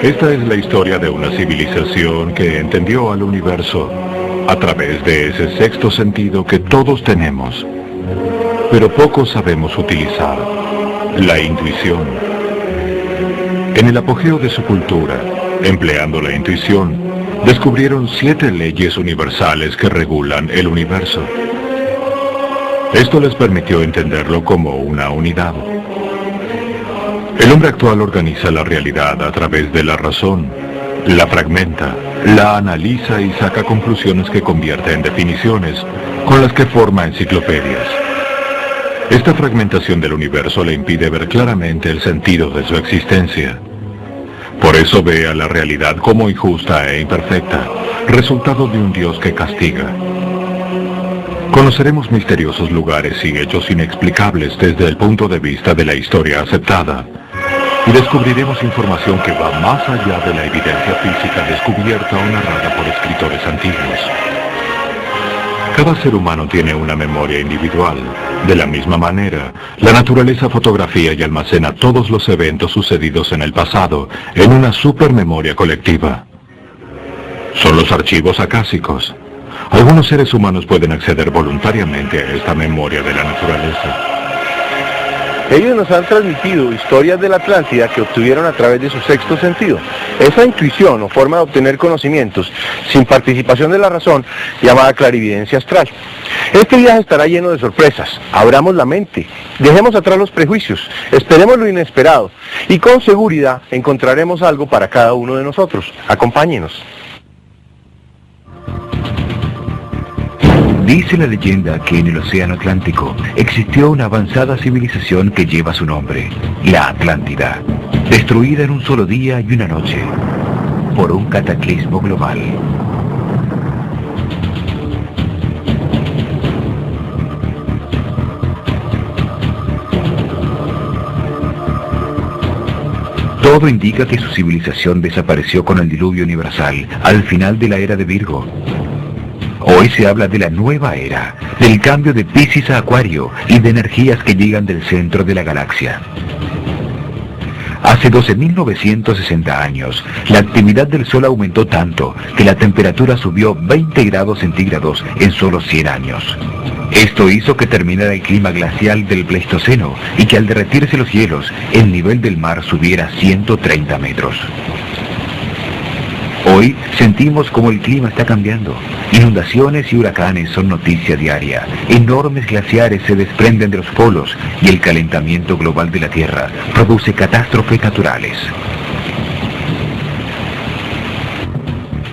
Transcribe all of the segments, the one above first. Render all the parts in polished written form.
Esta es la historia de una civilización que entendió al universo a través de ese sexto sentido que todos tenemos, pero pocos sabemos utilizar: la intuición. En el apogeo de su cultura, empleando la intuición, descubrieron 7 leyes universales que regulan el universo. Esto les permitió entenderlo como una unidad. El hombre actual organiza la realidad a través de la razón, la fragmenta, la analiza y saca conclusiones que convierte en definiciones, con las que forma enciclopedias. Esta fragmentación del universo le impide ver claramente el sentido de su existencia. Por eso ve a la realidad como injusta e imperfecta, resultado de un Dios que castiga. Conoceremos misteriosos lugares y hechos inexplicables desde el punto de vista de la historia aceptada, y descubriremos información que va más allá de la evidencia física descubierta o narrada por escritores antiguos. Cada ser humano tiene una memoria individual. De la misma manera, la naturaleza fotografía y almacena todos los eventos sucedidos en el pasado en una supermemoria colectiva. Son los archivos acásicos. Algunos seres humanos pueden acceder voluntariamente a esta memoria de la naturaleza. Ellos nos han transmitido historias de la Atlántida que obtuvieron a través de su sexto sentido. Esa intuición o forma de obtener conocimientos sin participación de la razón, llamada clarividencia astral. Este viaje estará lleno de sorpresas. Abramos la mente, dejemos atrás los prejuicios, esperemos lo inesperado y con seguridad encontraremos algo para cada uno de nosotros. Acompáñenos. Dice la leyenda que en el Océano Atlántico existió una avanzada civilización que lleva su nombre, la Atlántida, destruida en un solo día y una noche, por un cataclismo global. Todo indica que su civilización desapareció con el diluvio universal al final de la era de Virgo. Hoy se habla de la nueva era, del cambio de Piscis a Acuario y de energías que llegan del centro de la galaxia. Hace 12.960 años, la actividad del Sol aumentó tanto que la temperatura subió 20 grados centígrados en solo 100 años. Esto hizo que terminara el clima glacial del Pleistoceno y que al derretirse los hielos, el nivel del mar subiera 130 metros. Hoy sentimos como el clima está cambiando. Inundaciones y huracanes son noticia diaria. Enormes glaciares se desprenden de los polos y el calentamiento global de la Tierra produce catástrofes naturales.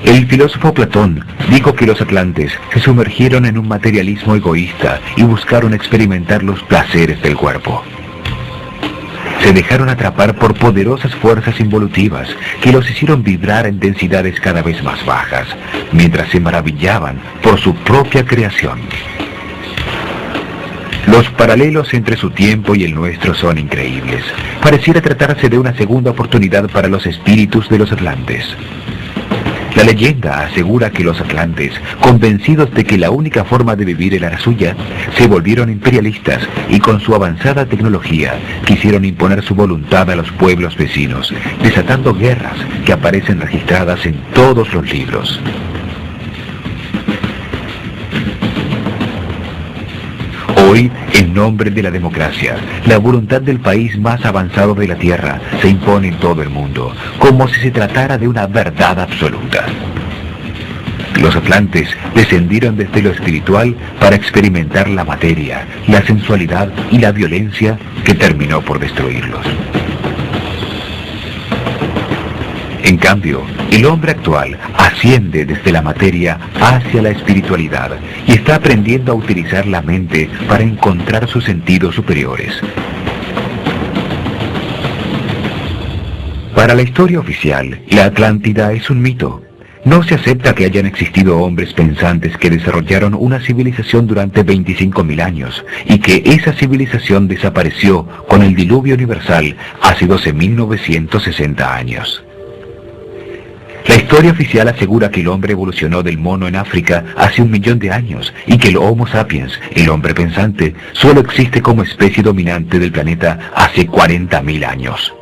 El filósofo Platón dijo que los atlantes se sumergieron en un materialismo egoísta y buscaron experimentar los placeres del cuerpo. Se dejaron atrapar por poderosas fuerzas involutivas que los hicieron vibrar en densidades cada vez más bajas, mientras se maravillaban por su propia creación. Los paralelos entre su tiempo y el nuestro son increíbles. Pareciera tratarse de una segunda oportunidad para los espíritus de los atlantes. La leyenda asegura que los atlantes, convencidos de que la única forma de vivir era la suya, se volvieron imperialistas y con su avanzada tecnología quisieron imponer su voluntad a los pueblos vecinos, desatando guerras que aparecen registradas en todos los libros. Hoy, en nombre de la democracia, la voluntad del país más avanzado de la Tierra se impone en todo el mundo, como si se tratara de una verdad absoluta. Los atlantes descendieron desde lo espiritual para experimentar la materia, la sensualidad y la violencia que terminó por destruirlos. En cambio, el hombre actual asciende desde la materia hacia la espiritualidad y está aprendiendo a utilizar la mente para encontrar sus sentidos superiores. Para la historia oficial, la Atlántida es un mito. No se acepta que hayan existido hombres pensantes que desarrollaron una civilización durante 25.000 años y que esa civilización desapareció con el diluvio universal hace 12.960 años. La historia oficial asegura que el hombre evolucionó del mono en África hace 1 millón de años y que el Homo sapiens, el hombre pensante, solo existe como especie dominante del planeta hace 40.000 años.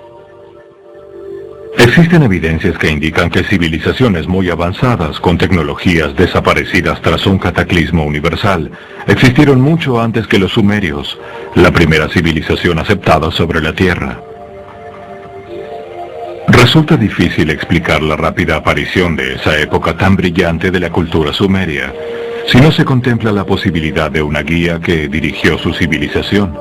Existen evidencias que indican que civilizaciones muy avanzadas, con tecnologías desaparecidas tras un cataclismo universal, existieron mucho antes que los sumerios, la primera civilización aceptada sobre la Tierra. Resulta difícil explicar la rápida aparición de esa época tan brillante de la cultura sumeria, si no se contempla la posibilidad de una guía que dirigió su civilización.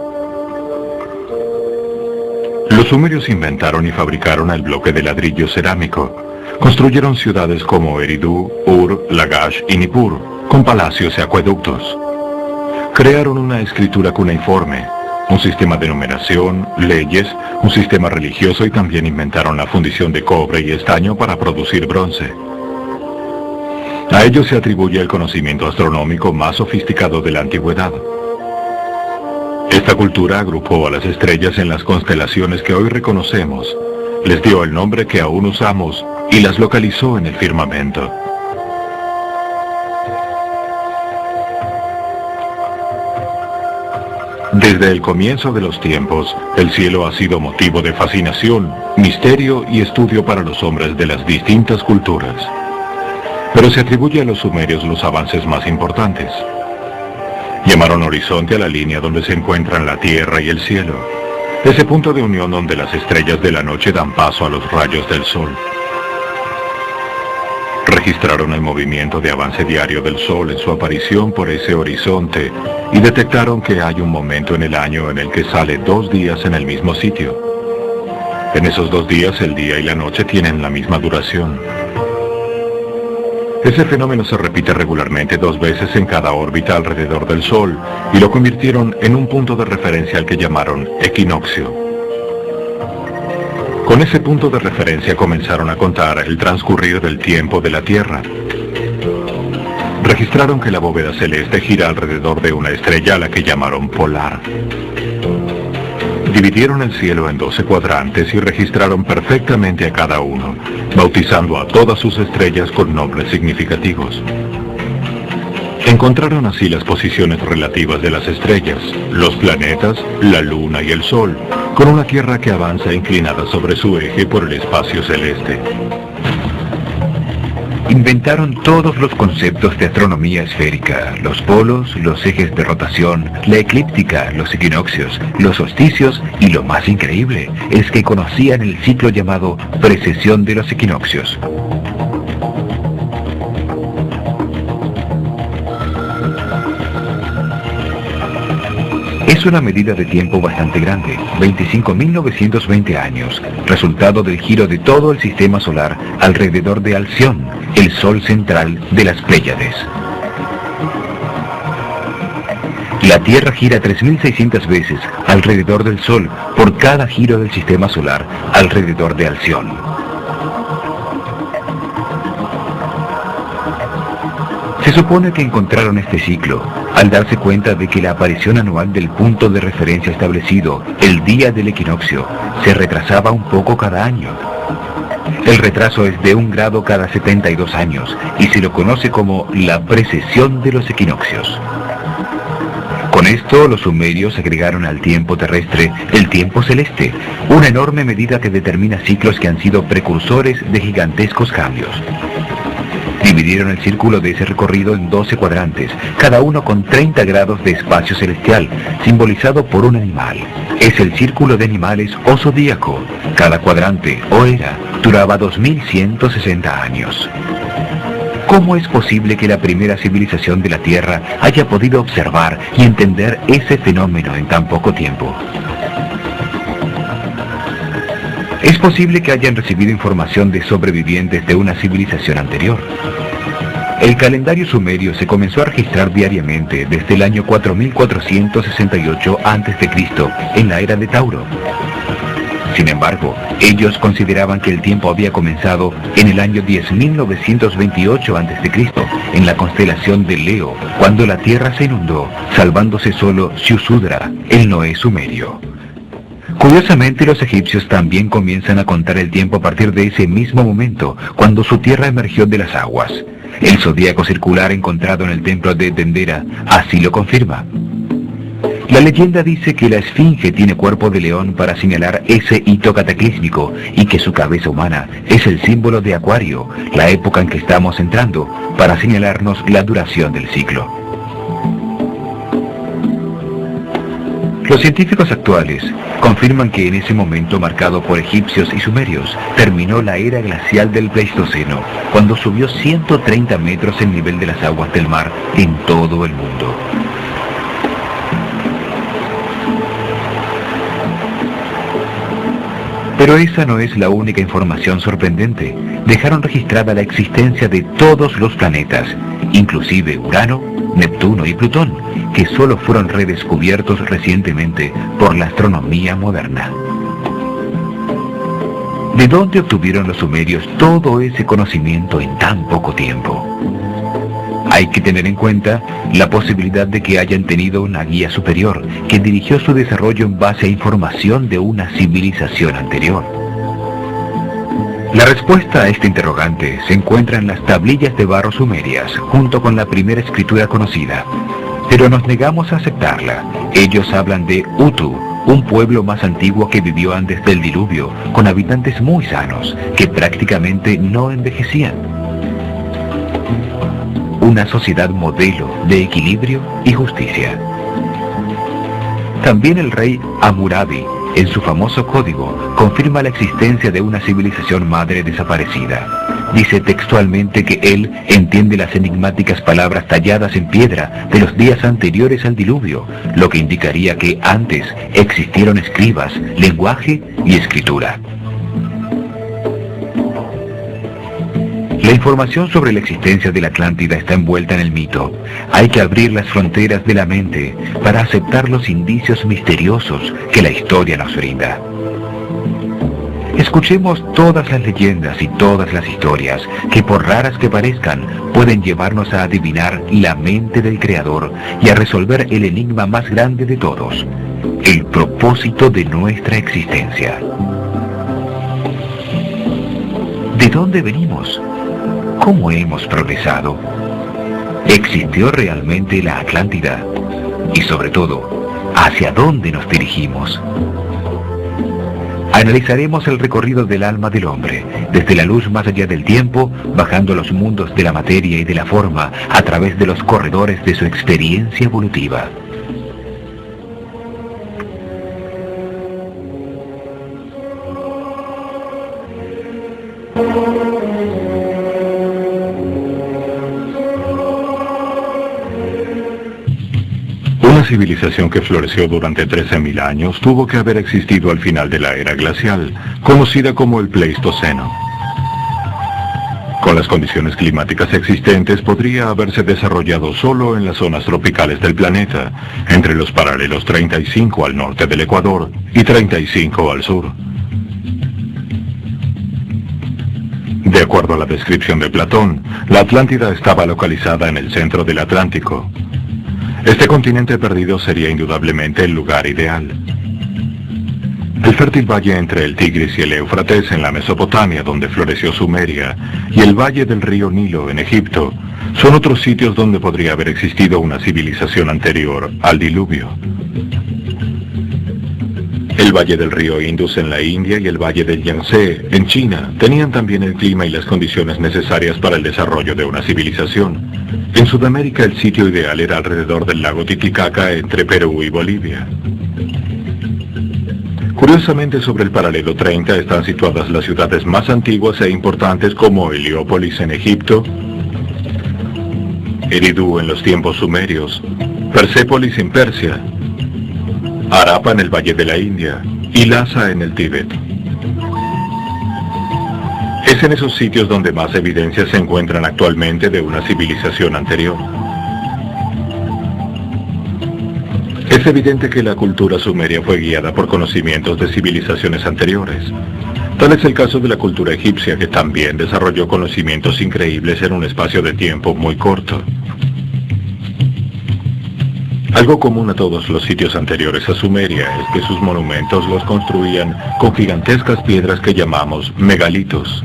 Los sumerios inventaron y fabricaron el bloque de ladrillo cerámico. Construyeron ciudades como Eridu, Ur, Lagash y Nippur, con palacios y acueductos. Crearon una escritura cuneiforme, un sistema de numeración, leyes, un sistema religioso y también inventaron la fundición de cobre y estaño para producir bronce. A ellos se atribuye el conocimiento astronómico más sofisticado de la antigüedad. Esta cultura agrupó a las estrellas en las constelaciones que hoy reconocemos, les dio el nombre que aún usamos y las localizó en el firmamento. Desde el comienzo de los tiempos, el cielo ha sido motivo de fascinación, misterio y estudio para los hombres de las distintas culturas. Pero se atribuye a los sumerios los avances más importantes. Llamaron horizonte a la línea donde se encuentran la tierra y el cielo, ese punto de unión donde las estrellas de la noche dan paso a los rayos del sol. Registraron el movimiento de avance diario del sol en su aparición por ese horizonte y detectaron que hay un momento en el año en el que sale 2 días en el mismo sitio. En esos 2 días el día y la noche tienen la misma duración. Ese fenómeno se repite regularmente 2 veces en cada órbita alrededor del Sol y lo convirtieron en un punto de referencia al que llamaron equinoccio. Con ese punto de referencia comenzaron a contar el transcurrir del tiempo de la Tierra. Registraron que la bóveda celeste gira alrededor de una estrella a la que llamaron polar. Dividieron el cielo en 12 cuadrantes y registraron perfectamente a cada uno, bautizando a todas sus estrellas con nombres significativos. Encontraron así las posiciones relativas de las estrellas, los planetas, la luna y el sol, con una Tierra que avanza inclinada sobre su eje por el espacio celeste. Inventaron todos los conceptos de astronomía esférica, los polos, los ejes de rotación, la eclíptica, los equinoccios, los solsticios y lo más increíble es que conocían el ciclo llamado precesión de los equinoccios. Es una medida de tiempo bastante grande, 25.920 años, resultado del giro de todo el sistema solar alrededor de Alción, el sol central de las Pléyades. La Tierra gira 3.600 veces alrededor del Sol por cada giro del sistema solar alrededor de Alción. Se supone que encontraron este ciclo al darse cuenta de que la aparición anual del punto de referencia establecido, el día del equinoccio, se retrasaba un poco cada año. El retraso es de 1 grado cada 72 años y se lo conoce como la precesión de los equinoccios. Con esto, los sumerios agregaron al tiempo terrestre el tiempo celeste, una enorme medida que determina ciclos que han sido precursores de gigantescos cambios. Dividieron el círculo de ese recorrido en 12 cuadrantes, cada uno con 30 grados de espacio celestial, simbolizado por un animal. Es el círculo de animales o zodíaco. Cada cuadrante, o era, duraba 2160 años. ¿Cómo es posible que la primera civilización de la Tierra haya podido observar y entender ese fenómeno en tan poco tiempo? Es posible que hayan recibido información de sobrevivientes de una civilización anterior. El calendario sumerio se comenzó a registrar diariamente desde el año 4468 a.C. en la era de Tauro. Sin embargo, ellos consideraban que el tiempo había comenzado en el año 10.928 a.C., en la constelación de Leo, cuando la Tierra se inundó, salvándose solo Siusudra, el Noé sumerio. Curiosamente, los egipcios también comienzan a contar el tiempo a partir de ese mismo momento, cuando su tierra emergió de las aguas. El zodíaco circular encontrado en el templo de Dendera así lo confirma. La leyenda dice que la esfinge tiene cuerpo de león para señalar ese hito cataclísmico y que su cabeza humana es el símbolo de Acuario, la época en que estamos entrando, para señalarnos la duración del ciclo. Los científicos actuales confirman que en ese momento marcado por egipcios y sumerios terminó la era glacial del Pleistoceno, cuando subió 130 metros el nivel de las aguas del mar en todo el mundo. Pero esa no es la única información sorprendente. Dejaron registrada la existencia de todos los planetas, inclusive Urano, Neptuno y Plutón, que solo fueron redescubiertos recientemente por la astronomía moderna. ¿De dónde obtuvieron los sumerios todo ese conocimiento en tan poco tiempo? Hay que tener en cuenta la posibilidad de que hayan tenido una guía superior que dirigió su desarrollo en base a información de una civilización anterior. La respuesta a este interrogante se encuentra en las tablillas de barro sumerias, junto con la primera escritura conocida. Pero nos negamos a aceptarla. Ellos hablan de Utu, un pueblo más antiguo que vivió antes del diluvio, con habitantes muy sanos, que prácticamente no envejecían. Una sociedad modelo de equilibrio y justicia. También el rey Hammurabi, en su famoso código, confirma la existencia de una civilización madre desaparecida. Dice textualmente que él entiende las enigmáticas palabras talladas en piedra de los días anteriores al diluvio, lo que indicaría que antes existieron escribas, lenguaje y escritura. La información sobre la existencia de la Atlántida está envuelta en el mito. Hay que abrir las fronteras de la mente para aceptar los indicios misteriosos que la historia nos brinda. Escuchemos todas las leyendas y todas las historias que, por raras que parezcan, pueden llevarnos a adivinar la mente del Creador y a resolver el enigma más grande de todos, el propósito de nuestra existencia. ¿De dónde venimos? ¿Cómo hemos progresado? ¿Existió realmente la Atlántida? Y sobre todo, ¿hacia dónde nos dirigimos? Analizaremos el recorrido del alma del hombre, desde la luz más allá del tiempo, bajando los mundos de la materia y de la forma, a través de los corredores de su experiencia evolutiva. Una civilización que floreció durante 13.000 años tuvo que haber existido al final de la era glacial, conocida como el Pleistoceno. Con las condiciones climáticas existentes, podría haberse desarrollado solo en las zonas tropicales del planeta, entre los paralelos 35 al norte del Ecuador y 35 al sur. De acuerdo a la descripción de Platón, la Atlántida estaba localizada en el centro del Atlántico. Este continente perdido sería indudablemente el lugar ideal. El fértil valle entre el Tigris y el Éufrates en la Mesopotamia, donde floreció Sumeria, y el valle del río Nilo en Egipto, son otros sitios donde podría haber existido una civilización anterior al diluvio. El valle del río Indus en la India y el valle del Yangtze en China tenían también el clima y las condiciones necesarias para el desarrollo de una civilización. En Sudamérica el sitio ideal era alrededor del lago Titicaca entre Perú y Bolivia. Curiosamente, sobre el paralelo 30 están situadas las ciudades más antiguas e importantes como Heliópolis en Egipto, Eridu en los tiempos sumerios, Persépolis en Persia, Harappa en el Valle de la India y Lhasa en el Tíbet. Es en esos sitios donde más evidencias se encuentran actualmente de una civilización anterior. Es evidente que la cultura sumeria fue guiada por conocimientos de civilizaciones anteriores. Tal es el caso de la cultura egipcia, que también desarrolló conocimientos increíbles en un espacio de tiempo muy corto. Algo común a todos los sitios anteriores a Sumeria es que sus monumentos los construían con gigantescas piedras que llamamos megalitos.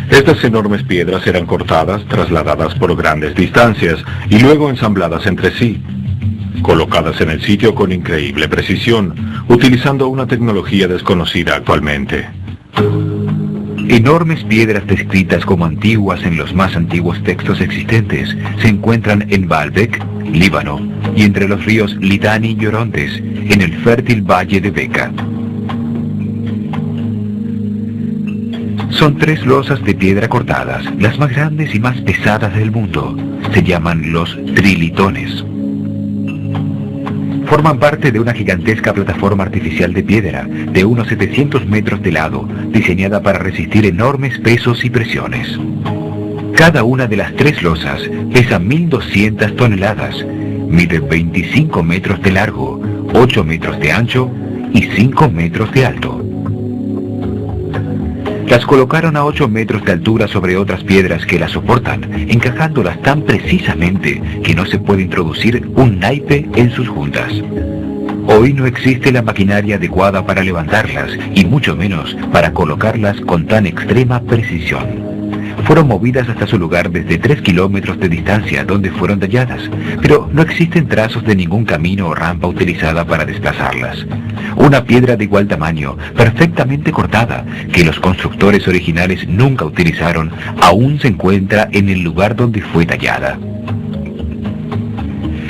Estas enormes piedras eran cortadas, trasladadas por grandes distancias y luego ensambladas entre sí, colocadas en el sitio con increíble precisión, utilizando una tecnología desconocida actualmente. Enormes piedras descritas como antiguas en los más antiguos textos existentes se encuentran en Baalbek, Líbano, y entre los ríos Litani y Orontes, en el fértil valle de Beca. Son 3 losas de piedra cortadas, las más grandes y más pesadas del mundo. Se llaman los trilitones. Forman parte de una gigantesca plataforma artificial de piedra de unos 700 metros de lado, diseñada para resistir enormes pesos y presiones. Cada una de las 3 losas pesa 1.200 toneladas, mide 25 metros de largo, 8 metros de ancho y 5 metros de alto. Las colocaron a 8 metros de altura sobre otras piedras que las soportan, encajándolas tan precisamente que no se puede introducir un naipe en sus juntas. Hoy no existe la maquinaria adecuada para levantarlas, y mucho menos para colocarlas con tan extrema precisión. Fueron movidas hasta su lugar desde 3 kilómetros de distancia donde fueron talladas, pero no existen trazos de ningún camino o rampa utilizada para desplazarlas. Una piedra de igual tamaño, perfectamente cortada, que los constructores originales nunca utilizaron, aún se encuentra en el lugar donde fue tallada.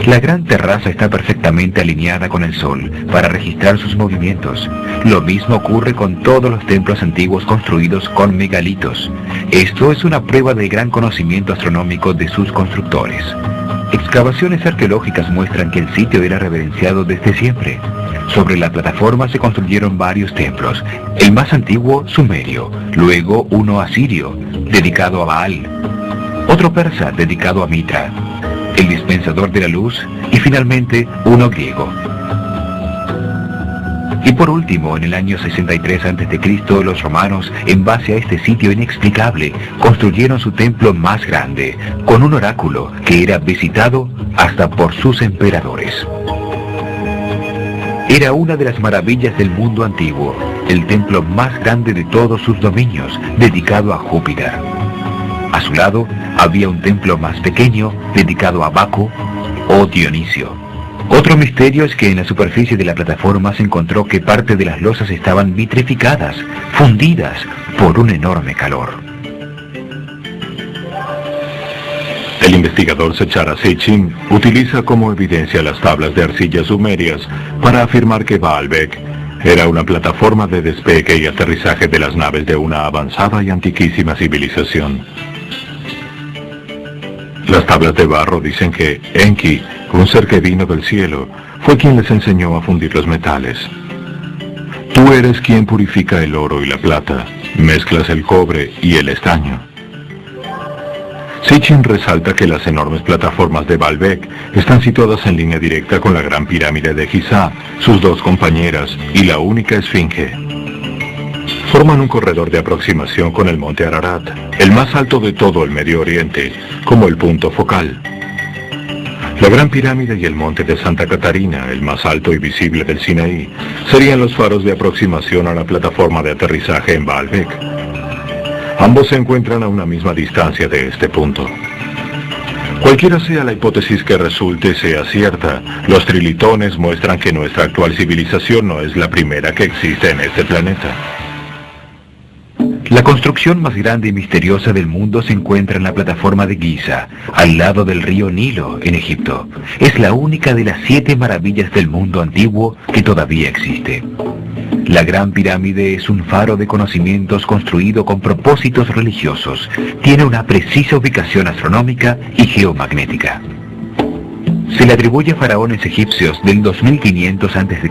La gran terraza está perfectamente alineada con el sol para registrar sus movimientos. Lo mismo ocurre con todos los templos antiguos construidos con megalitos. Esto es una prueba del gran conocimiento astronómico de sus constructores. Excavaciones arqueológicas muestran que el sitio era reverenciado desde siempre. Sobre la plataforma se construyeron varios templos, el más antiguo sumerio, luego uno asirio, dedicado a Baal, otro persa dedicado a Mitra, el dispensador de la luz, y finalmente uno griego. Y por último, en el año 63 a.C., los romanos, en base a este sitio inexplicable, construyeron su templo más grande, con un oráculo que era visitado hasta por sus emperadores. Era una de las maravillas del mundo antiguo, el templo más grande de todos sus dominios, dedicado a Júpiter. A su lado había un templo más pequeño, dedicado a Baco o Dionisio. Otro misterio es que en la superficie de la plataforma se encontró que parte de las losas estaban vitrificadas, fundidas por un enorme calor. El investigador Sechara Sitchin utiliza como evidencia las tablas de arcilla sumerias para afirmar que Baalbek era una plataforma de despegue y aterrizaje de las naves de una avanzada y antiquísima civilización. Las tablas de barro dicen que Enki, un ser que vino del cielo, fue quien les enseñó a fundir los metales. Tú eres quien purifica el oro y la plata, mezclas el cobre y el estaño. Sitchin resalta que las enormes plataformas de Baalbek están situadas en línea directa con la gran pirámide de Giza, sus 2 compañeras y la única esfinge. Forman un corredor de aproximación con el monte Ararat, el más alto de todo el Medio Oriente, como el punto focal. La gran pirámide y el monte de Santa Catarina, el más alto y visible del Sinaí, serían los faros de aproximación a la plataforma de aterrizaje en Baalbek. Ambos se encuentran a una misma distancia de este punto. Cualquiera sea la hipótesis que resulte sea cierta, los trilitones muestran que nuestra actual civilización no es la primera que existe en este planeta. La construcción más grande y misteriosa del mundo se encuentra en la plataforma de Giza, al lado del río Nilo, en Egipto. Es la única de las 7 maravillas del mundo antiguo que todavía existe. La Gran Pirámide es un faro de conocimientos construido con propósitos religiosos. Tiene una precisa ubicación astronómica y geomagnética. Se le atribuye a faraones egipcios del 2500 a.C.,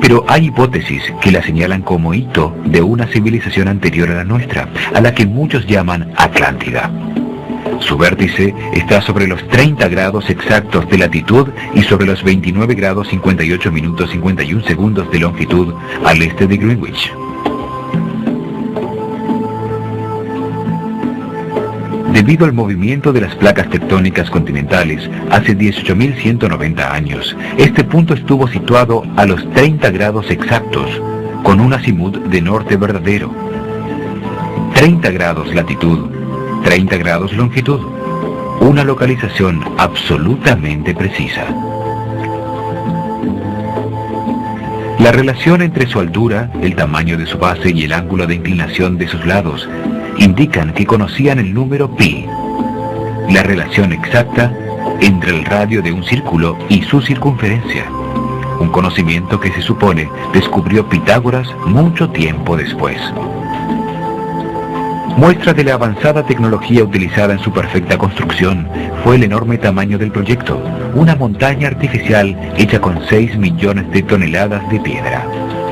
pero hay hipótesis que la señalan como hito de una civilización anterior a la nuestra, a la que muchos llaman Atlántida. Su vértice está sobre los 30 grados exactos de latitud y sobre los 29 grados 58 minutos 51 segundos de longitud al este de Greenwich. Debido al movimiento de las placas tectónicas continentales hace 18.190 años, este punto estuvo situado a los 30 grados exactos, con un azimut de norte verdadero. 30 grados latitud, 30 grados longitud, una localización absolutamente precisa. La relación entre su altura, el tamaño de su base y el ángulo de inclinación de sus lados indican que conocían el número pi, la relación exacta entre el radio de un círculo y su circunferencia, un conocimiento que se supone descubrió Pitágoras mucho tiempo después. Muestra de la avanzada tecnología utilizada en su perfecta construcción fue el enorme tamaño del proyecto, una montaña artificial hecha con 6 millones de toneladas de piedra,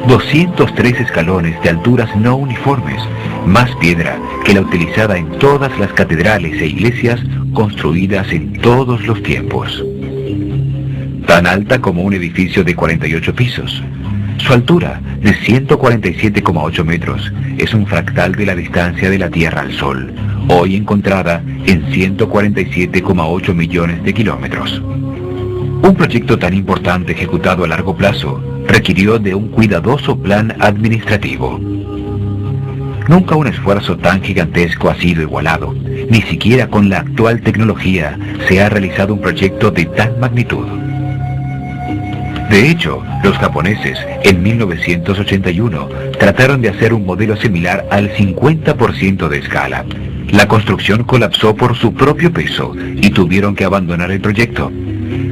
203 escalones de alturas no uniformes, más piedra que la utilizada en todas las catedrales e iglesias construidas en todos los tiempos. Tan alta como un edificio de 48 pisos. Su altura, de 147,8 metros, es un fractal de la distancia de la Tierra al Sol, hoy encontrada en 147,8 millones de kilómetros. Un proyecto tan importante ejecutado a largo plazo requirió de un cuidadoso plan administrativo. Nunca un esfuerzo tan gigantesco ha sido igualado, ni siquiera con la actual tecnología se ha realizado un proyecto de tal magnitud. De hecho, los japoneses, en 1981, trataron de hacer un modelo similar al 50% de escala. La construcción colapsó por su propio peso y tuvieron que abandonar el proyecto.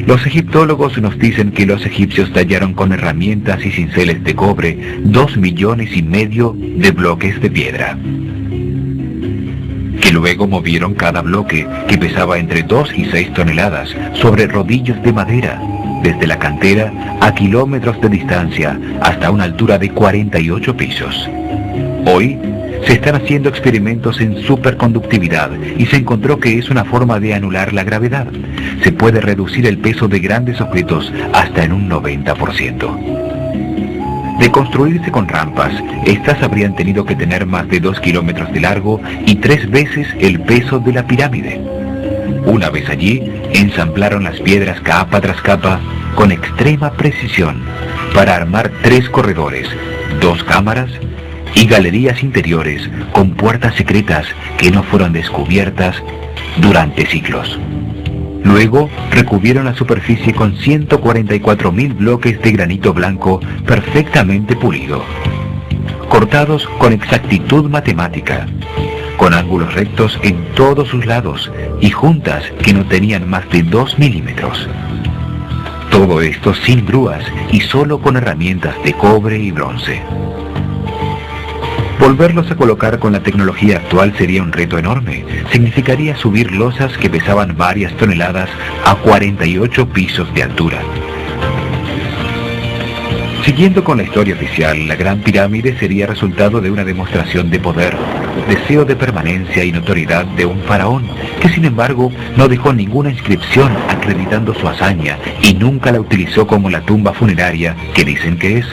Los egiptólogos nos dicen que los egipcios tallaron con herramientas y cinceles de cobre 2,5 millones de bloques de piedra, que luego movieron cada bloque, que pesaba entre 2 y 6 toneladas, sobre rodillos de madera, desde la cantera a kilómetros de distancia hasta una altura de 48 pisos. Hoy se están haciendo experimentos en superconductividad y se encontró que es una forma de anular la gravedad. Se puede reducir el peso de grandes objetos hasta en un 90%. De construirse con rampas, estas habrían tenido que tener más de 2 kilómetros de largo y 3 veces el peso de la pirámide. Una vez allí, ensamblaron las piedras capa tras capa con extrema precisión para armar 3 corredores, 2 cámaras y galerías interiores con puertas secretas que no fueron descubiertas durante siglos. Luego recubrieron la superficie con 144.000 bloques de granito blanco perfectamente pulido, cortados con exactitud matemática, con ángulos rectos en todos sus lados y juntas que no tenían más de 2 milímetros. Todo esto sin grúas y solo con herramientas de cobre y bronce. Volverlos a colocar con la tecnología actual sería un reto enorme. Significaría subir losas que pesaban varias toneladas a 48 pisos de altura. Siguiendo con la historia oficial, la Gran Pirámide sería resultado de una demostración de poder, deseo de permanencia y notoriedad de un faraón, que sin embargo no dejó ninguna inscripción acreditando su hazaña y nunca la utilizó como la tumba funeraria que dicen que es.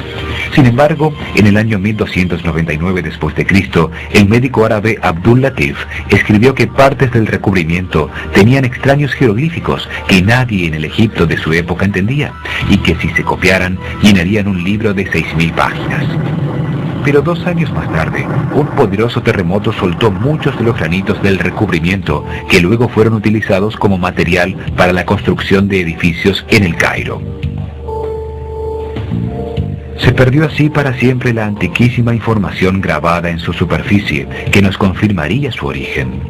Sin embargo, en el año 1299 después de Cristo, el médico árabe Abdul Latif escribió que partes del recubrimiento tenían extraños jeroglíficos que nadie en el Egipto de su época entendía, y que si se copiaran llenarían un libro de 6.000 páginas. Pero 2 años más tarde, un poderoso terremoto soltó muchos de los granitos del recubrimiento que luego fueron utilizados como material para la construcción de edificios en el Cairo. Se perdió así para siempre la antiquísima información grabada en su superficie que nos confirmaría su origen.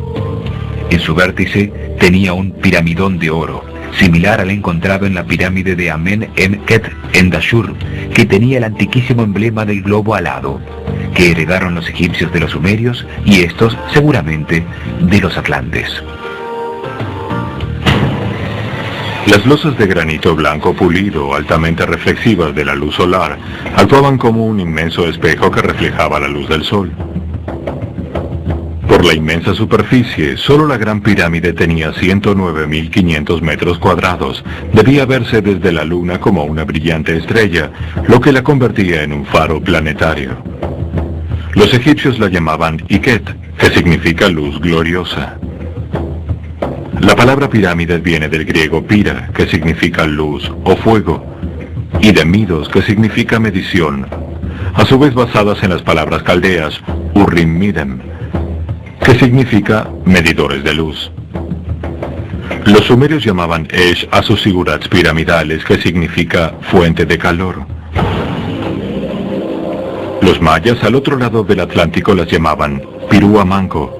En su vértice tenía un piramidón de oro, similar al encontrado en la pirámide de Amen-en-Ket en Dashur, que tenía el antiquísimo emblema del globo alado, que heredaron los egipcios de los sumerios y estos, seguramente, de los atlantes. Las losas de granito blanco pulido, altamente reflexivas de la luz solar, actuaban como un inmenso espejo que reflejaba la luz del sol. Por la inmensa superficie, solo la Gran Pirámide tenía 109.500 metros cuadrados. Debía verse desde la Luna como una brillante estrella, lo que la convertía en un faro planetario. Los egipcios la llamaban Iket, que significa luz gloriosa. La palabra pirámide viene del griego pira, que significa luz o fuego, y de midos, que significa medición, a su vez basadas en las palabras caldeas Urim Midem, que significa medidores de luz. Los sumerios llamaban Esh a sus figurats piramidales, que significa fuente de calor. Los mayas al otro lado del Atlántico las llamaban Pirúa Manco,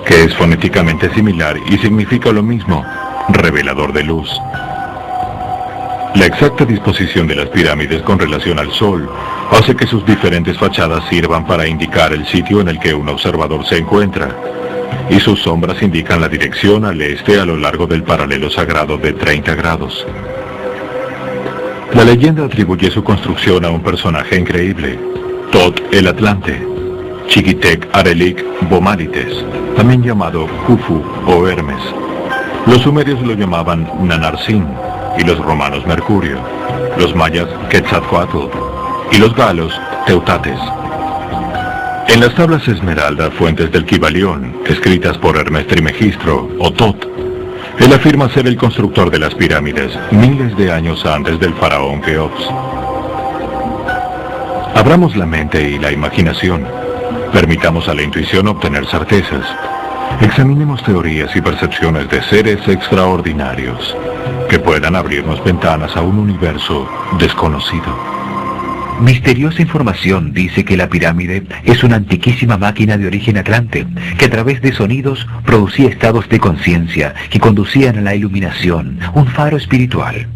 que es fonéticamente similar y significa lo mismo, revelador de luz. La exacta disposición de las pirámides con relación al Sol hace que sus diferentes fachadas sirvan para indicar el sitio en el que un observador se encuentra, y sus sombras indican la dirección al este a lo largo del paralelo sagrado de 30 grados. La leyenda atribuye su construcción a un personaje increíble, Tot el Atlante, Chiquitec Arelik Bomalites, también llamado Khufu o Hermes. Los sumerios lo llamaban Nanarsin y los romanos Mercurio, los mayas Quetzalcoatl y los galos Teutates. En las tablas Esmeralda, fuentes del Kybalión, escritas por Hermes Trismegistro o Tot, él afirma ser el constructor de las pirámides miles de años antes del faraón Keops. Abramos la mente y la imaginación. Permitamos a la intuición obtener certezas. Examinemos teorías y percepciones de seres extraordinarios que puedan abrirnos ventanas a un universo desconocido. Misteriosa información dice que la pirámide es una antiquísima máquina de origen atlante, que a través de sonidos producía estados de conciencia que conducían a la iluminación, un faro espiritual.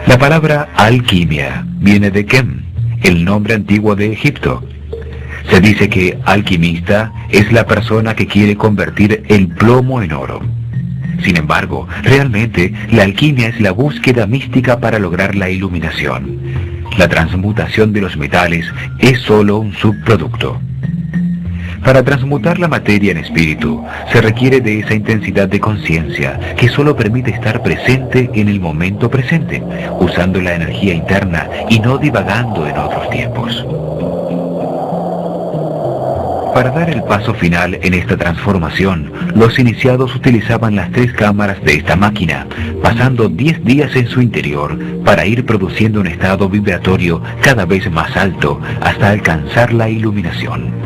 La palabra alquimia viene de Kem, el nombre antiguo de Egipto. Se dice que alquimista es la persona que quiere convertir el plomo en oro. Sin embargo, realmente la alquimia es la búsqueda mística para lograr la iluminación. La transmutación de los metales es solo un subproducto. Para transmutar la materia en espíritu, se requiere de esa intensidad de conciencia que solo permite estar presente en el momento presente, usando la energía interna y no divagando en otros tiempos. Para dar el paso final en esta transformación, los iniciados utilizaban las 3 cámaras de esta máquina, pasando 10 días en su interior para ir produciendo un estado vibratorio cada vez más alto hasta alcanzar la iluminación.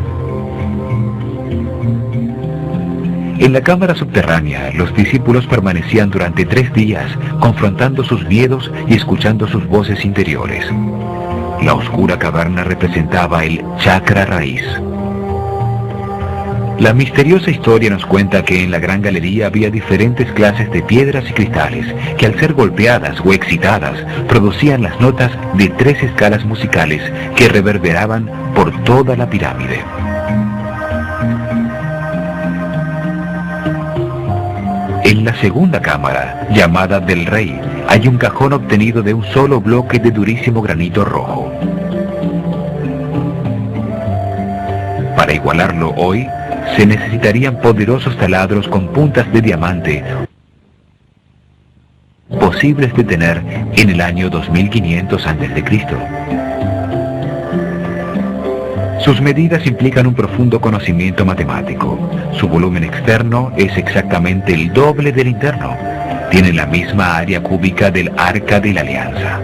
En la cámara subterránea, los discípulos permanecían durante 3 días, confrontando sus miedos y escuchando sus voces interiores. La oscura caverna representaba el chakra raíz. La misteriosa historia nos cuenta que en la gran galería había diferentes clases de piedras y cristales que al ser golpeadas o excitadas producían las notas de 3 escalas musicales que reverberaban por toda la pirámide. En la segunda cámara, llamada del Rey, hay un cajón obtenido de un solo bloque de durísimo granito rojo. Para igualarlo hoy, se necesitarían poderosos taladros con puntas de diamante, posibles de tener en el año 2500 a.C. Sus medidas implican un profundo conocimiento matemático. Su volumen externo es exactamente el doble del interno. Tiene la misma área cúbica del Arca de la Alianza.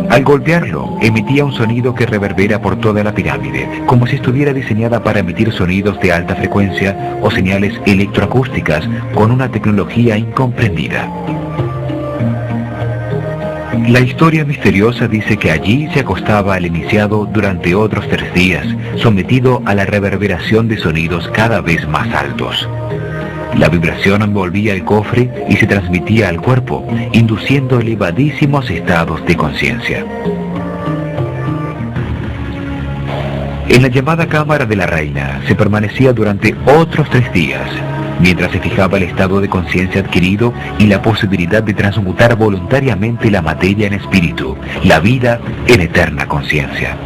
Al golpearlo, emitía un sonido que reverbera por toda la pirámide, como si estuviera diseñada para emitir sonidos de alta frecuencia o señales electroacústicas con una tecnología incomprendida. La historia misteriosa dice que allí se acostaba el iniciado durante otros 3 días, sometido a la reverberación de sonidos cada vez más altos. La vibración envolvía el cofre y se transmitía al cuerpo, induciendo elevadísimos estados de conciencia. En la llamada Cámara de la Reina se permanecía durante otros 3 días, mientras se fijaba el estado de conciencia adquirido y la posibilidad de transmutar voluntariamente la materia en espíritu, la vida en eterna conciencia.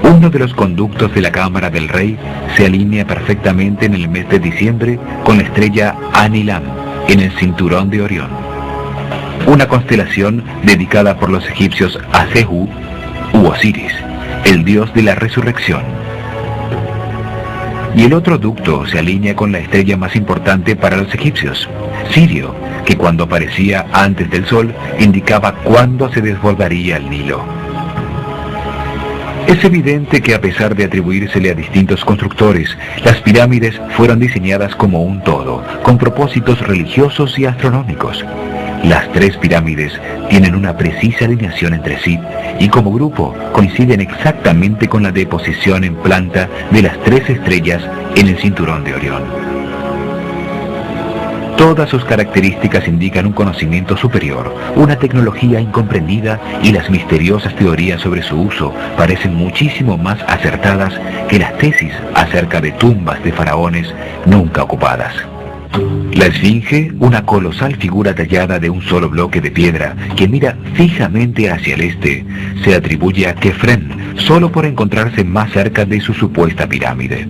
Uno de los conductos de la Cámara del Rey se alinea perfectamente en el mes de diciembre con la estrella Anilam en el cinturón de Orión, una constelación dedicada por los egipcios a Sehu u Osiris, el dios de la resurrección. Y el otro ducto se alinea con la estrella más importante para los egipcios, Sirio, que cuando aparecía antes del sol indicaba cuándo se desbordaría el Nilo. Es evidente que a pesar de atribuírsele a distintos constructores, las pirámides fueron diseñadas como un todo, con propósitos religiosos y astronómicos. Las tres pirámides tienen una precisa alineación entre sí y como grupo coinciden exactamente con la deposición en planta de las tres estrellas en el cinturón de Orión. Todas sus características indican un conocimiento superior, una tecnología incomprendida y las misteriosas teorías sobre su uso parecen muchísimo más acertadas que las tesis acerca de tumbas de faraones nunca ocupadas. La Esfinge, una colosal figura tallada de un solo bloque de piedra que mira fijamente hacia el este, se atribuye a Kefren solo por encontrarse más cerca de su supuesta pirámide.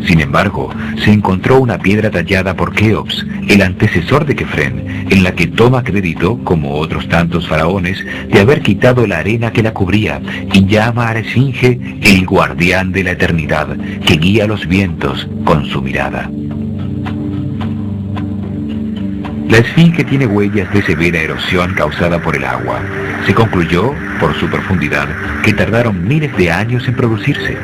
Sin embargo, se encontró una piedra tallada por Keops, el antecesor de Kefren, en la que toma crédito, como otros tantos faraones, de haber quitado la arena que la cubría y llama a la Esfinge el guardián de la eternidad que guía los vientos con su mirada. La Esfinge tiene huellas de severa erosión causada por el agua. Se concluyó, por su profundidad, que tardaron miles de años en producirse.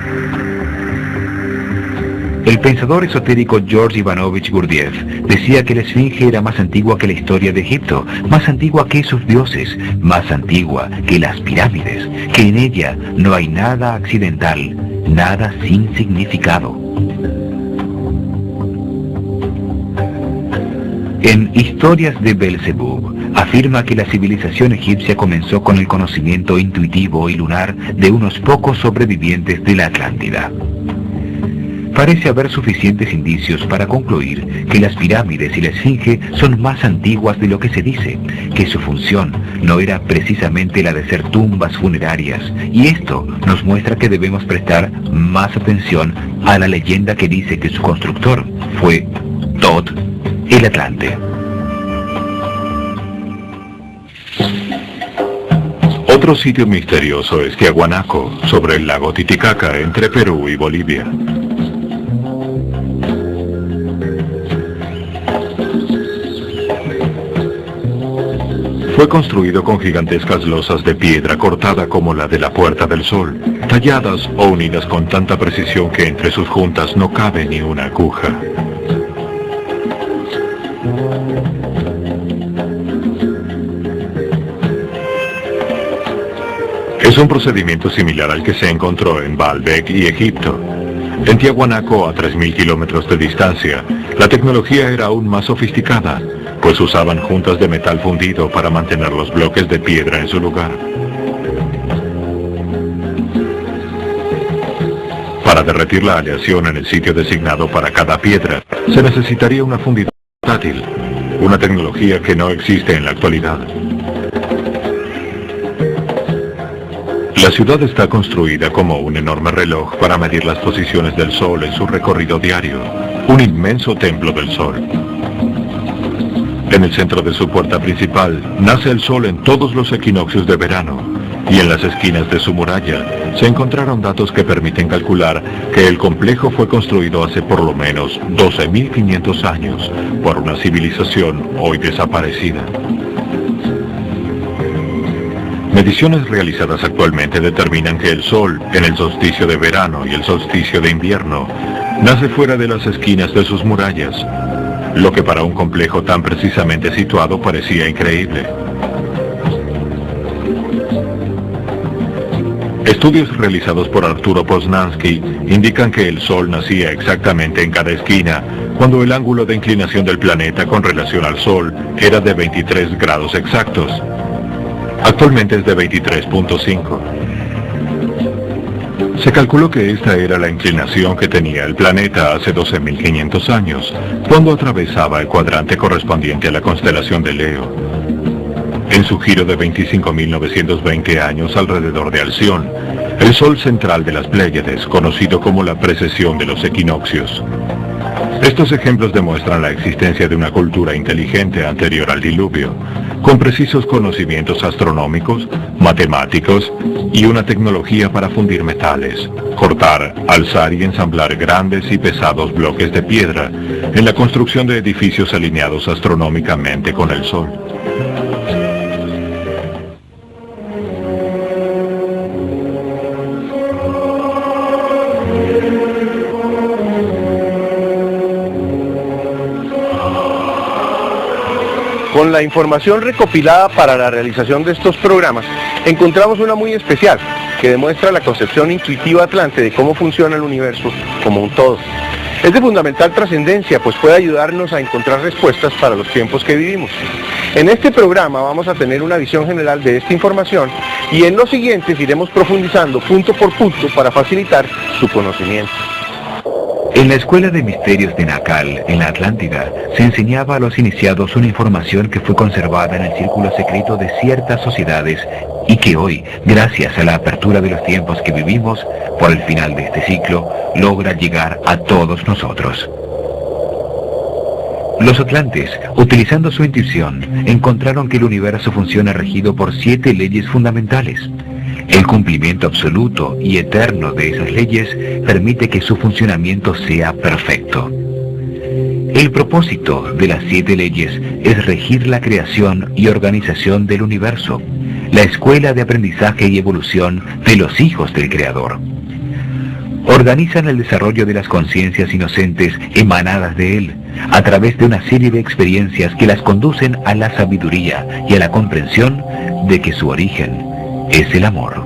El pensador esotérico George Ivanovich Gurdjieff decía que la Esfinge era más antigua que la historia de Egipto, más antigua que sus dioses, más antigua que las pirámides, que en ella no hay nada accidental, nada sin significado. En Historias de Belzebub, afirma que la civilización egipcia comenzó con el conocimiento intuitivo y lunar de unos pocos sobrevivientes de la Atlántida. Parece haber suficientes indicios para concluir que las pirámides y la Esfinge son más antiguas de lo que se dice, que su función no era precisamente la de ser tumbas funerarias, y esto nos muestra que debemos prestar más atención a la leyenda que dice que su constructor fue Thoth, el Atlante. Otro sitio misterioso es Tiahuanaco, sobre el lago Titicaca, entre Perú y Bolivia. Fue construido con gigantescas losas de piedra cortada como la de la Puerta del Sol, talladas o unidas con tanta precisión que entre sus juntas no cabe ni una aguja. Es un procedimiento similar al que se encontró en Baalbek y Egipto. En Tiahuanaco, a 3.000 kilómetros de distancia, la tecnología era aún más sofisticada, pues usaban juntas de metal fundido para mantener los bloques de piedra en su lugar. Para derretir la aleación en el sitio designado para cada piedra, se necesitaría una fundidora portátil, una tecnología que no existe en la actualidad. La ciudad está construida como un enorme reloj para medir las posiciones del Sol en su recorrido diario, un inmenso templo del Sol. En el centro de su puerta principal nace el Sol en todos los equinoccios de verano, y en las esquinas de su muralla se encontraron datos que permiten calcular que el complejo fue construido hace por lo menos 12.500 años por una civilización hoy desaparecida. Mediciones realizadas actualmente determinan que el Sol, en el solsticio de verano y el solsticio de invierno, nace fuera de las esquinas de sus murallas, lo que para un complejo tan precisamente situado parecía increíble. Estudios realizados por Arturo Poznansky indican que el Sol nacía exactamente en cada esquina, cuando el ángulo de inclinación del planeta con relación al Sol era de 23 grados exactos. Actualmente es de 23.5. Se calculó que esta era la inclinación que tenía el planeta hace 12.500 años, cuando atravesaba el cuadrante correspondiente a la constelación de Leo. En su giro de 25.920 años alrededor de Alción, el Sol central de las Pléyades, conocido como la precesión de los equinoccios. Estos ejemplos demuestran la existencia de una cultura inteligente anterior al diluvio, con precisos conocimientos astronómicos, matemáticos y una tecnología para fundir metales, cortar, alzar y ensamblar grandes y pesados bloques de piedra en la construcción de edificios alineados astronómicamente con el Sol. Con con la información recopilada para la realización de estos programas, encontramos una muy especial, que demuestra la concepción intuitiva atlante de cómo funciona el universo como un todo. Es de fundamental trascendencia, pues puede ayudarnos a encontrar respuestas para los tiempos que vivimos. En este programa vamos a tener una visión general de esta información y en los siguientes iremos profundizando punto por punto para facilitar su conocimiento. En la Escuela de Misterios de Nakal, en la Atlántida, se enseñaba a los iniciados una información que fue conservada en el círculo secreto de ciertas sociedades y que hoy, gracias a la apertura de los tiempos que vivimos, por el final de este ciclo, logra llegar a todos nosotros. Los atlantes, utilizando su intuición, encontraron que el universo funciona regido por 7 leyes fundamentales. El cumplimiento absoluto y eterno de esas leyes permite que su funcionamiento sea perfecto. El propósito de las 7 leyes es regir la creación y organización del universo, la escuela de aprendizaje y evolución de los hijos del Creador. Organizan el desarrollo de las conciencias inocentes emanadas de Él, a través de una serie de experiencias que las conducen a la sabiduría y a la comprensión de que su origen es el amor.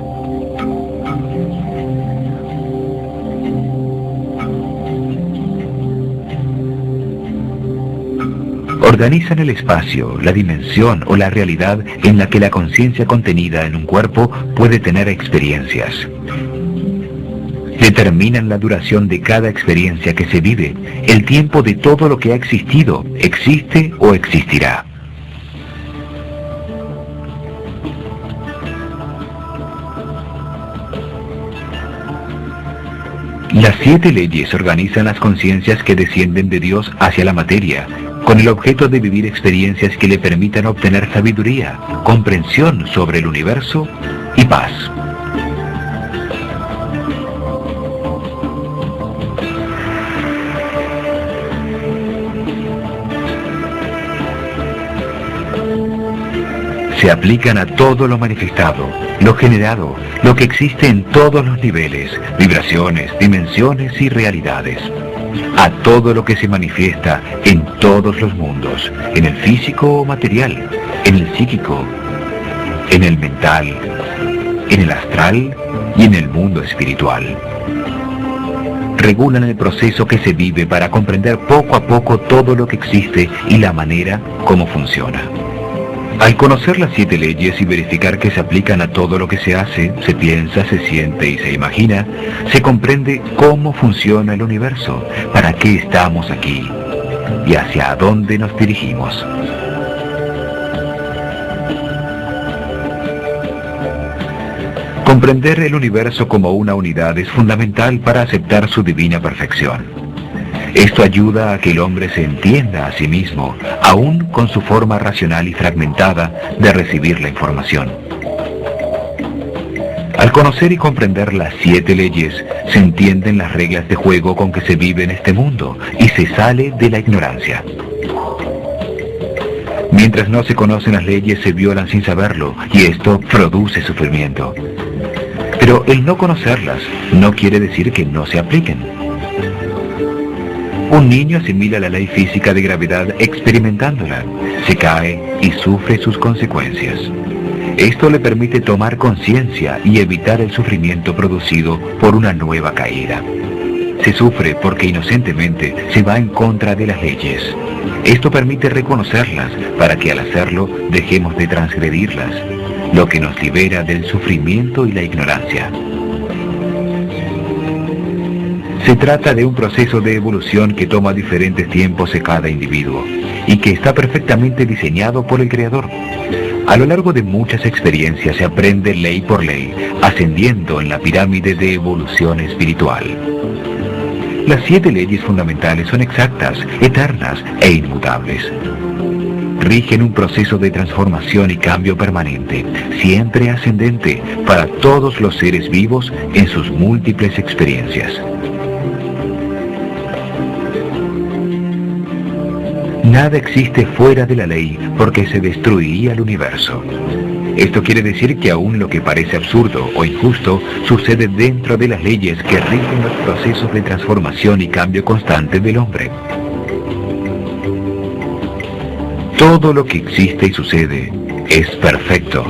Organizan el espacio, la dimensión o la realidad en la que la conciencia contenida en un cuerpo puede tener experiencias. Determinan la duración de cada experiencia que se vive, el tiempo de todo lo que ha existido, existe o existirá. Las 7 leyes organizan las conciencias que descienden de Dios hacia la materia, con el objeto de vivir experiencias que le permitan obtener sabiduría, comprensión sobre el universo y paz. Se aplican a todo lo manifestado, lo generado, lo que existe en todos los niveles, vibraciones, dimensiones y realidades. A todo lo que se manifiesta en todos los mundos, en el físico o material, en el psíquico, en el mental, en el astral y en el mundo espiritual. Regulan el proceso que se vive para comprender poco a poco todo lo que existe y la manera como funciona. Al conocer las 7 leyes y verificar que se aplican a todo lo que se hace, se piensa, se siente y se imagina, se comprende cómo funciona el universo, para qué estamos aquí y hacia dónde nos dirigimos. Comprender el universo como una unidad es fundamental para aceptar su divina perfección. Esto ayuda a que el hombre se entienda a sí mismo, aún con su forma racional y fragmentada de recibir la información. Al conocer y comprender las 7 leyes, se entienden las reglas de juego con que se vive en este mundo y se sale de la ignorancia. Mientras no se conocen las leyes, se violan sin saberlo, y esto produce sufrimiento. Pero el no conocerlas no quiere decir que no se apliquen. Un niño asimila la ley física de gravedad experimentándola, se cae y sufre sus consecuencias. Esto le permite tomar conciencia y evitar el sufrimiento producido por una nueva caída. Se sufre porque inocentemente se va en contra de las leyes. Esto permite reconocerlas para que al hacerlo dejemos de transgredirlas, lo que nos libera del sufrimiento y la ignorancia. Se trata de un proceso de evolución que toma diferentes tiempos en cada individuo y que está perfectamente diseñado por el Creador. A lo largo de muchas experiencias se aprende ley por ley, ascendiendo en la pirámide de evolución espiritual. Las 7 leyes fundamentales son exactas, eternas e inmutables. Rigen un proceso de transformación y cambio permanente, siempre ascendente, para todos los seres vivos en sus múltiples experiencias. Nada existe fuera de la ley porque se destruiría el universo. Esto quiere decir que aún lo que parece absurdo o injusto sucede dentro de las leyes que rigen los procesos de transformación y cambio constante del hombre. Todo lo que existe y sucede es perfecto.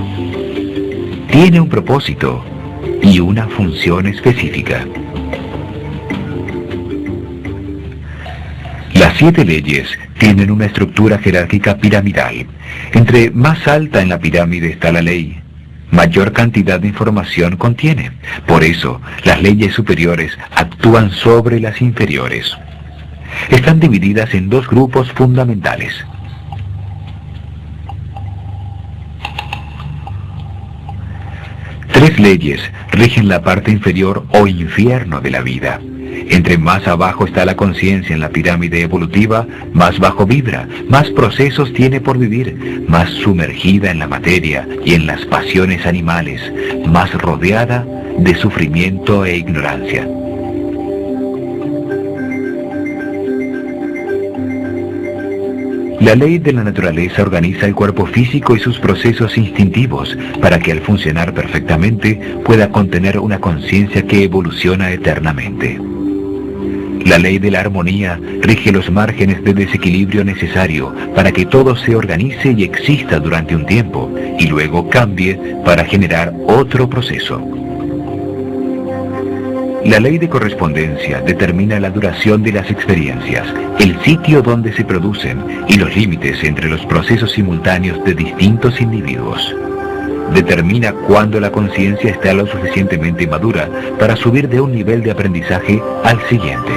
Tiene un propósito y una función específica. Las 7 leyes tienen una estructura jerárquica piramidal. Entre más alta en la pirámide está la ley, mayor cantidad de información contiene. Por eso, las leyes superiores actúan sobre las inferiores. Están divididas en 2 grupos fundamentales. Tres leyes rigen la parte inferior o infierno de la vida. Entre más abajo está la conciencia en la pirámide evolutiva, más bajo vibra, más procesos tiene por vivir, más sumergida en la materia y en las pasiones animales, más rodeada de sufrimiento e ignorancia. La ley de la naturaleza organiza el cuerpo físico y sus procesos instintivos para que al funcionar perfectamente pueda contener una conciencia que evoluciona eternamente. La ley de la armonía rige los márgenes de desequilibrio necesario para que todo se organice y exista durante un tiempo y luego cambie para generar otro proceso. La ley de correspondencia determina la duración de las experiencias, el sitio donde se producen y los límites entre los procesos simultáneos de distintos individuos. Determina cuándo la conciencia está lo suficientemente madura para subir de un nivel de aprendizaje al siguiente.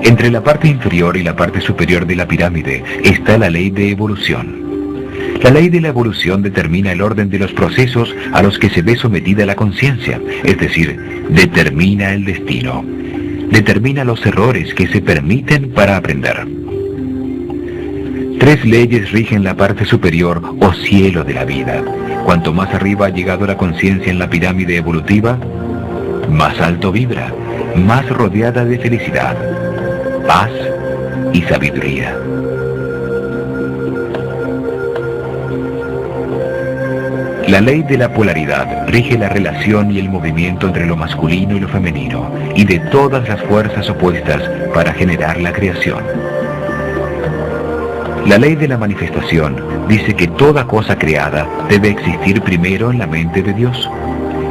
Entre la parte inferior y la parte superior de la pirámide está la ley de evolución. La ley de la evolución determina el orden de los procesos a los que se ve sometida la conciencia, es decir, determina el destino. Determina los errores que se permiten para aprender. 3 leyes rigen la parte superior o cielo de la vida. Cuanto más arriba ha llegado la conciencia en la pirámide evolutiva, más alto vibra, más rodeada de felicidad, paz y sabiduría. La ley de la polaridad rige la relación y el movimiento entre lo masculino y lo femenino, y de todas las fuerzas opuestas para generar la creación. La ley de la manifestación dice que toda cosa creada debe existir primero en la mente de Dios.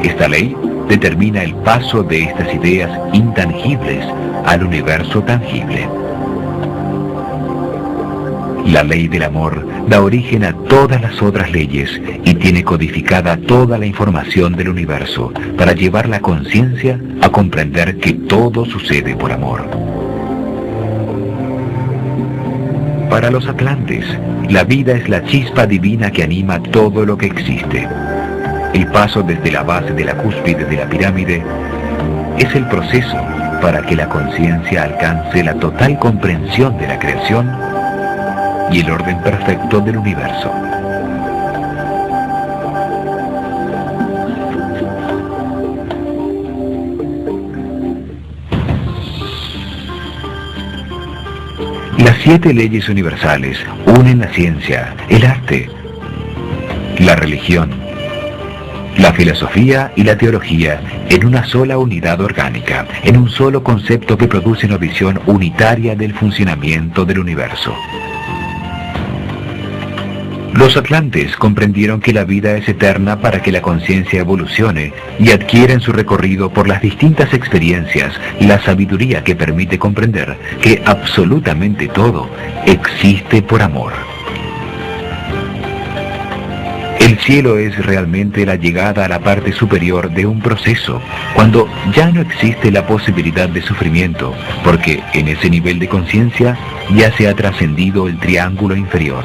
Esta ley determina el paso de estas ideas intangibles al universo tangible. La ley del amor da origen a todas las otras leyes y tiene codificada toda la información del universo para llevar la conciencia a comprender que todo sucede por amor. Para los atlantes, la vida es la chispa divina que anima todo lo que existe. El paso desde la base de la cúspide de la pirámide es el proceso para que la conciencia alcance la total comprensión de la creación y el orden perfecto del universo. Las 7 leyes universales unen la ciencia, el arte, la religión, la filosofía y la teología en una sola unidad orgánica, en un solo concepto que produce una visión unitaria del funcionamiento del universo. Los atlantes comprendieron que la vida es eterna para que la conciencia evolucione y adquiera en su recorrido por las distintas experiencias la sabiduría que permite comprender que absolutamente todo existe por amor. El cielo es realmente la llegada a la parte superior de un proceso, cuando ya no existe la posibilidad de sufrimiento, porque en ese nivel de conciencia ya se ha trascendido el triángulo inferior.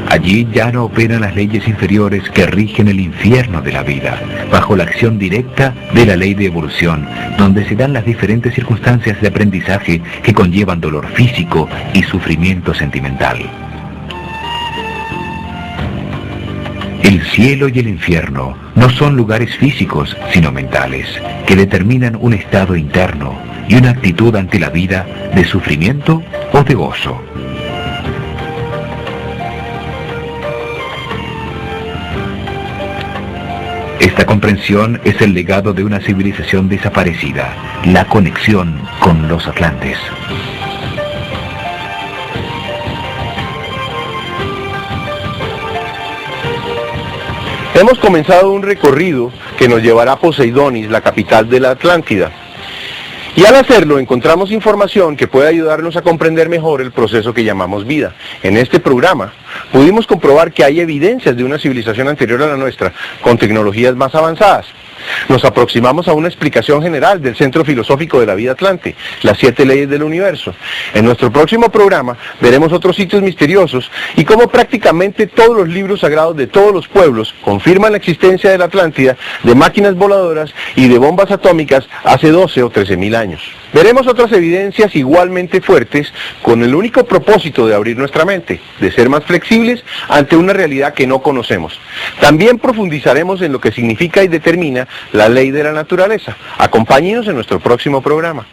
Allí ya no operan las leyes inferiores que rigen el infierno de la vida, bajo la acción directa de la ley de evolución, donde se dan las diferentes circunstancias de aprendizaje que conllevan dolor físico y sufrimiento sentimental. El cielo y el infierno no son lugares físicos, sino mentales, que determinan un estado interno y una actitud ante la vida de sufrimiento o de gozo. Esta comprensión es el legado de una civilización desaparecida, la conexión con los atlantes. Hemos comenzado un recorrido que nos llevará a Poseidonis, la capital de la Atlántida. Y al hacerlo encontramos información que puede ayudarnos a comprender mejor el proceso que llamamos vida. En este programa pudimos comprobar que hay evidencias de una civilización anterior a la nuestra, con tecnologías más avanzadas. Nos aproximamos a una explicación general del centro filosófico de la vida atlante, las 7 leyes del universo. En nuestro próximo programa veremos otros sitios misteriosos y cómo prácticamente todos los libros sagrados de todos los pueblos confirman la existencia de la Atlántida, de máquinas voladoras y de bombas atómicas hace 12 o 13.000 años. Veremos otras evidencias igualmente fuertes con el único propósito de abrir nuestra mente, de ser más flexibles ante una realidad que no conocemos. También profundizaremos en lo que significa y determina la ley de la naturaleza. Acompáñenos en nuestro próximo programa.